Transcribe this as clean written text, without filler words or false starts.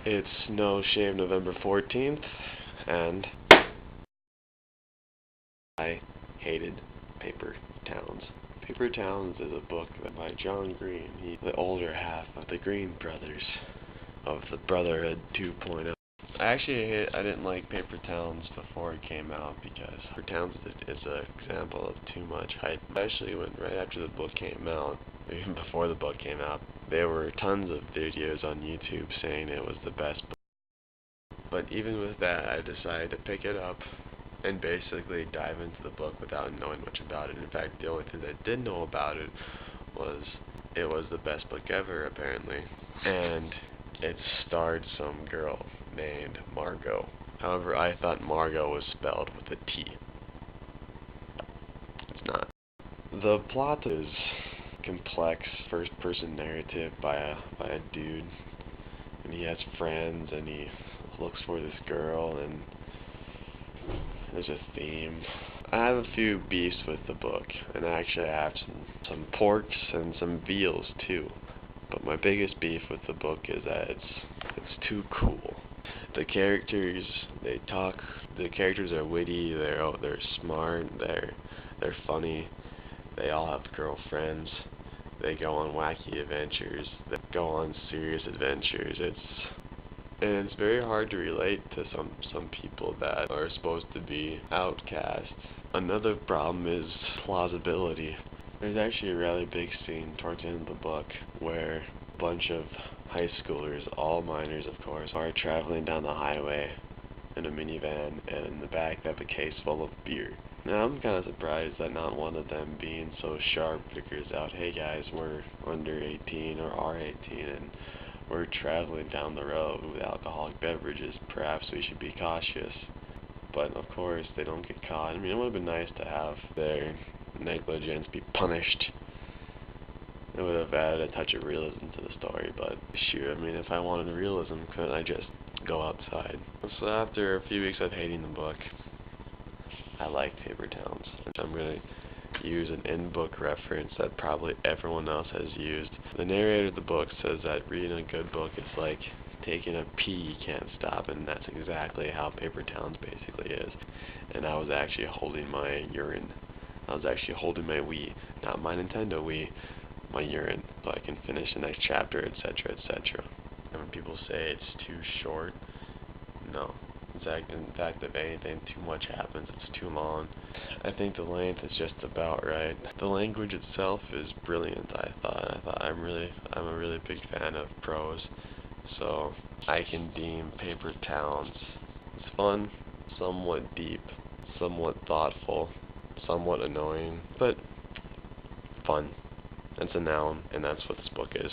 It's No Shave November 14th, and I hated Paper Towns. Paper Towns is a book by John Green. He's the older half of the Green brothers, of the Brotherhood 2.0. I didn't like Paper Towns before it came out because Paper Towns is an example of too much hype. Especially when right after the book came out, even before the book came out, there were tons of videos on YouTube saying it was the best book. But even with that, I decided to pick it up and basically dive into the book without knowing much about it. In fact, the only thing that I did know about it was the best book ever, apparently. And it starred some girl named Margot. However, I thought Margot was spelled with a T. It's not. The plot is complex first-person narrative by a dude, and he has friends, and he looks for this girl, and there's a theme. I have a few beefs with the book, and actually I have some porks and some veals too. But my biggest beef with the book is that it's too cool. The characters, they talk. The characters are witty. They're smart. They're funny. They all have girlfriends. They go on wacky adventures. They go on serious adventures. It's very hard to relate to some people that are supposed to be outcasts. Another problem is plausibility. There's actually a really big scene towards the end of the book where a bunch of high schoolers, all minors of course, are traveling down the highway in a minivan, and in the back they have a case full of beer. Now I'm kind of surprised that not one of them, being so sharp, figures out, hey guys, we're under 18 or are 18 and we're traveling down the road with alcoholic beverages. Perhaps we should be cautious. But of course, they don't get caught. I mean, it would have been nice to have their negligence be punished. It would have added a touch of realism to the story, but shoot, I mean, if I wanted realism, couldn't I just go outside? So after a few weeks of hating the book, I like Paper Towns. I'm going to use an in-book reference that probably everyone else has used. The narrator of the book says that reading a good book is like taking a pee you can't stop, and that's exactly how Paper Towns basically is. And I was actually holding my urine. I was actually holding my Wii, not my Nintendo Wii, my urine, so I can finish the next chapter, etc., etc. And when people say it's too short, no. In fact, if anything, too much happens, it's too long. I think the length is just about right. The language itself is brilliant, I thought. I'm a really big fan of prose, so I can deem Paper Towns. It's fun, somewhat deep, somewhat thoughtful, somewhat annoying, but fun. It's a noun, and that's what this book is.